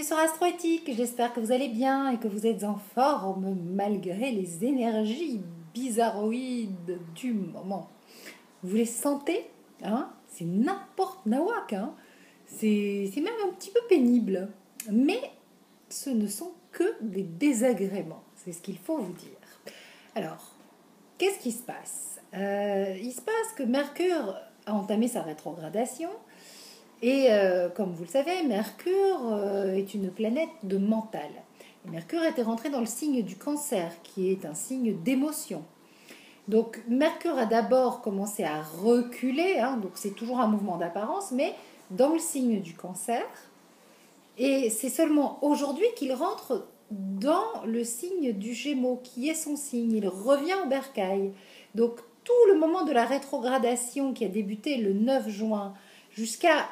sur Astroéthique, j'espère que vous allez bien et que vous êtes en forme malgré les énergies bizarroïdes du moment. Vous les sentez, hein? C'est n'importe nawak, hein? C'est même un petit peu pénible. Mais ce ne sont que des désagréments, c'est ce qu'il faut vous dire. Alors, qu'est-ce qui se passe? Il se passe que Mercure a entamé sa rétrogradation. Et comme vous le savez, Mercure est une planète de mental. Et Mercure était rentré dans le signe du Cancer, qui est un signe d'émotion. Donc Mercure a d'abord commencé à reculer, hein, donc c'est toujours un mouvement d'apparence, mais dans le signe du Cancer. Et c'est seulement aujourd'hui qu'il rentre dans le signe du Gémeaux, qui est son signe. Il revient au Bercail. Donc tout le moment de la rétrogradation qui a débuté le 9 juin jusqu'à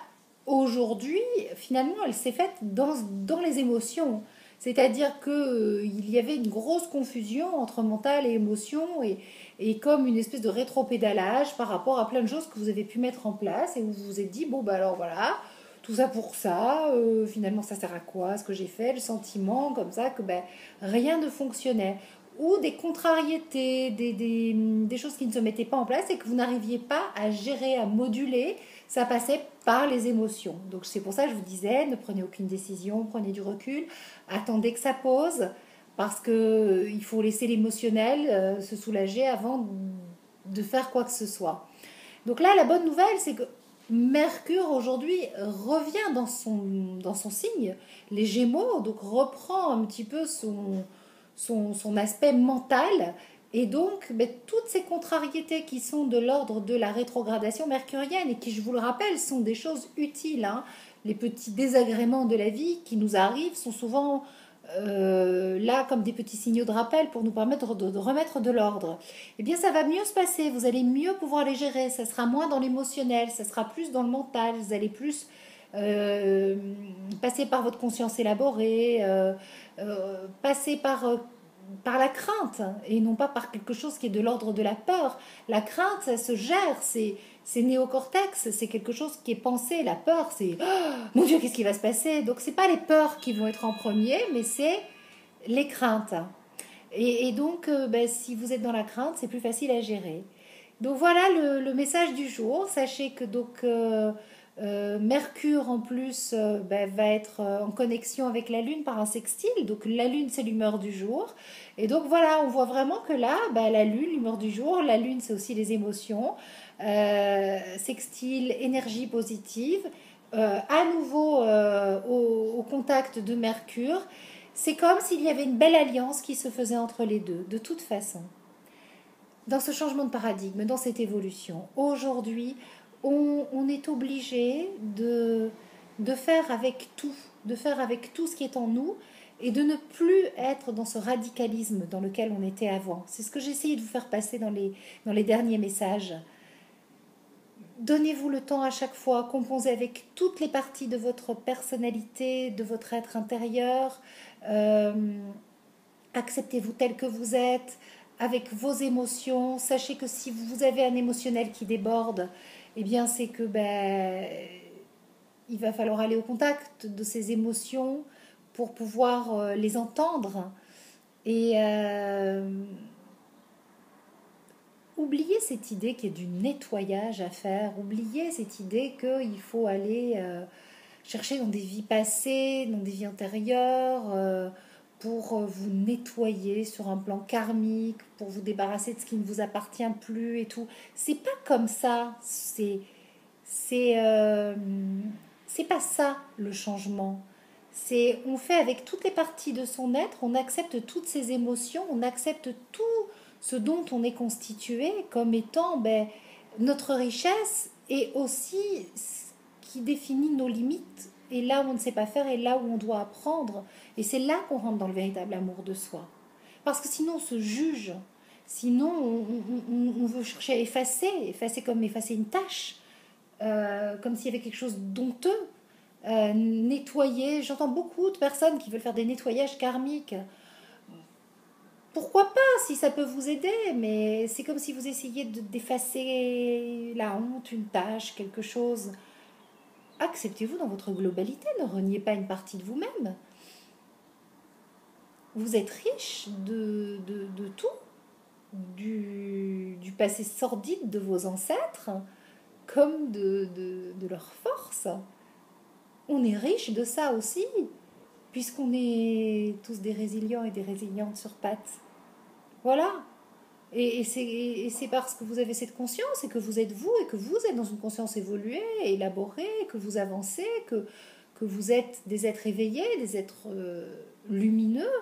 aujourd'hui, finalement, elle s'est faite dans les émotions. C'est-à-dire qu'il y avait une grosse confusion entre mental et émotion et comme une espèce de rétropédalage par rapport à plein de choses que vous avez pu mettre en place et où vous vous êtes dit, bon, bah alors voilà, tout ça pour ça, finalement ça sert à quoi ce que j'ai fait, le sentiment comme ça que ben, rien ne fonctionnait. Ou des contrariétés, des choses qui ne se mettaient pas en place et que vous n'arriviez pas à gérer, à moduler, ça passait par les émotions. Donc c'est pour ça que je vous disais, ne prenez aucune décision, prenez du recul, attendez que ça pose, parce qu'il faut laisser l'émotionnel se soulager avant de faire quoi que ce soit. Donc là, la bonne nouvelle, c'est que Mercure aujourd'hui revient dans son signe, les Gémeaux, donc reprend un petit peu son aspect mental. Et donc, ben, toutes ces contrariétés qui sont de l'ordre de la rétrogradation mercurienne et qui, je vous le rappelle, sont des choses utiles, hein. Les petits désagréments de la vie qui nous arrivent sont souvent là comme des petits signaux de rappel pour nous permettre de remettre de l'ordre. Eh bien, ça va mieux se passer, vous allez mieux pouvoir les gérer, ça sera moins dans l'émotionnel, ça sera plus dans le mental, vous allez plus euh, passer par votre conscience élaborée, passer par la crainte et non pas par quelque chose qui est de l'ordre de la peur. La crainte, ça se gère, c'est néocortex, c'est quelque chose qui est pensé. La peur, c'est oh, mon Dieu, qu'est-ce qui va se passer? Donc, c'est pas les peurs qui vont être en premier, mais c'est les craintes. Et donc, ben, si vous êtes dans la crainte, c'est plus facile à gérer. Donc voilà le message du jour. Sachez que Mercure en plus ben, va être en connexion avec la Lune par un sextile. Donc la Lune c'est l'humeur du jour. Et donc voilà, on voit vraiment que là, ben, la Lune, l'humeur du jour, la Lune c'est aussi les émotions. Sextile, énergie positive. À nouveau au contact de Mercure. C'est comme s'il y avait une belle alliance qui se faisait entre les deux, de toute façon. Dans ce changement de paradigme, dans cette évolution, aujourd'hui, on est obligé de faire avec tout, de faire avec tout ce qui est en nous et de ne plus être dans ce radicalisme dans lequel on était avant. C'est ce que j'ai essayé de vous faire passer dans les derniers messages. Donnez-vous le temps à chaque fois, composez avec toutes les parties de votre personnalité, de votre être intérieur. Euh, Acceptez-vous tel que vous êtes, avec vos émotions. Sachez que si vous avez un émotionnel qui déborde, eh bien c'est que ben, il va falloir aller au contact de ces émotions pour pouvoir les entendre. Et oubliez cette idée qu'il y a du nettoyage à faire. Oubliez cette idée qu'il faut aller chercher dans des vies passées, dans des vies antérieures, pour vous nettoyer sur un plan karmique, pour vous débarrasser de ce qui ne vous appartient plus et tout. C'est pas comme ça. C'est c'est pas ça le changement. C'est on fait avec toutes les parties de son être, on accepte toutes ses émotions, on accepte tout ce dont on est constitué comme étant ben, notre richesse et aussi ce qui définit nos limites et là où on ne sait pas faire et là où on doit apprendre. Et c'est là qu'on rentre dans le véritable amour de soi. Parce que sinon on se juge, sinon on veut chercher à effacer comme effacer une tâche, comme s'il y avait quelque chose d'honteux. Nettoyer, j'entends beaucoup de personnes qui veulent faire des nettoyages karmiques. Pourquoi pas si ça peut vous aider, mais c'est comme si vous essayiez d'effacer la honte, une tâche, quelque chose. acceptez-vous dans votre globalité, ne reniez pas une partie de vous-même. Vous êtes riche de tout, du passé sordide de vos ancêtres, comme de leur force. On est riche de ça aussi, puisqu'on est tous des résilients et des résilientes sur pattes. Voilà. Et c'est parce que vous avez cette conscience et que vous êtes vous et que vous êtes dans une conscience évoluée, élaborée, que vous avancez, que vous êtes des êtres éveillés, des êtres lumineux,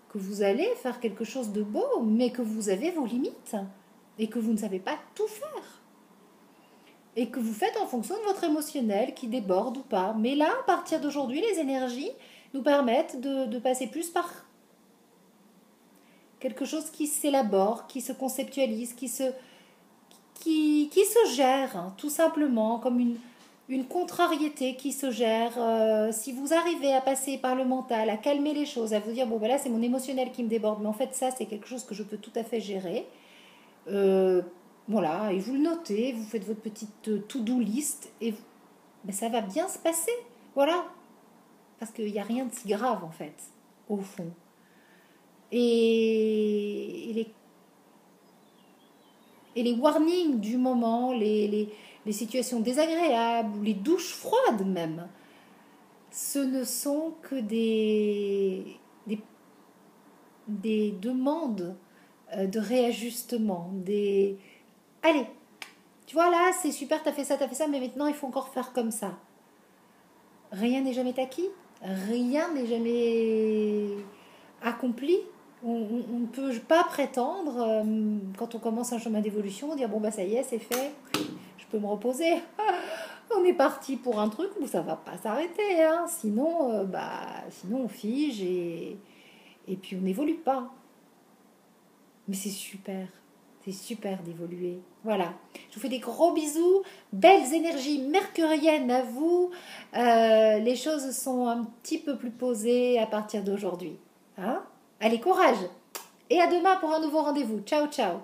que vous allez faire quelque chose de beau, mais que vous avez vos limites et que vous ne savez pas tout faire. Et que vous faites en fonction de votre émotionnel qui déborde ou pas. Mais là, à partir d'aujourd'hui, les énergies nous permettent de passer plus par quelque chose qui s'élabore, qui se conceptualise, qui se gère, hein, tout simplement, comme une contrariété qui se gère. Si vous arrivez à passer par le mental, à calmer les choses, à vous dire, bon, ben là, c'est mon émotionnel qui me déborde, mais en fait, ça, c'est quelque chose que je peux tout à fait gérer. Voilà, et vous le notez, vous faites votre petite to-do list, et ben, ça va bien se passer. Voilà, parce qu'il n'y a rien de si grave, en fait, au fond. Et les warnings du moment, les situations désagréables, ou les douches froides même, ce ne sont que des demandes de réajustement, allez, tu vois là, c'est super, t'as fait ça, mais maintenant il faut encore faire comme ça. Rien n'est jamais acquis, rien n'est jamais accompli. On ne peut pas prétendre, quand on commence un chemin d'évolution, dire bon bah ça y est, c'est fait, je peux me reposer. On est parti pour un truc où ça va pas s'arrêter, hein. Sinon on fige et puis on n'évolue pas. Mais c'est super d'évoluer. Voilà, je vous fais des gros bisous, belles énergies mercuriennes à vous. Les choses sont un petit peu plus posées à partir d'aujourd'hui. Hein? Allez, courage! Et à demain pour un nouveau rendez-vous. Ciao, ciao!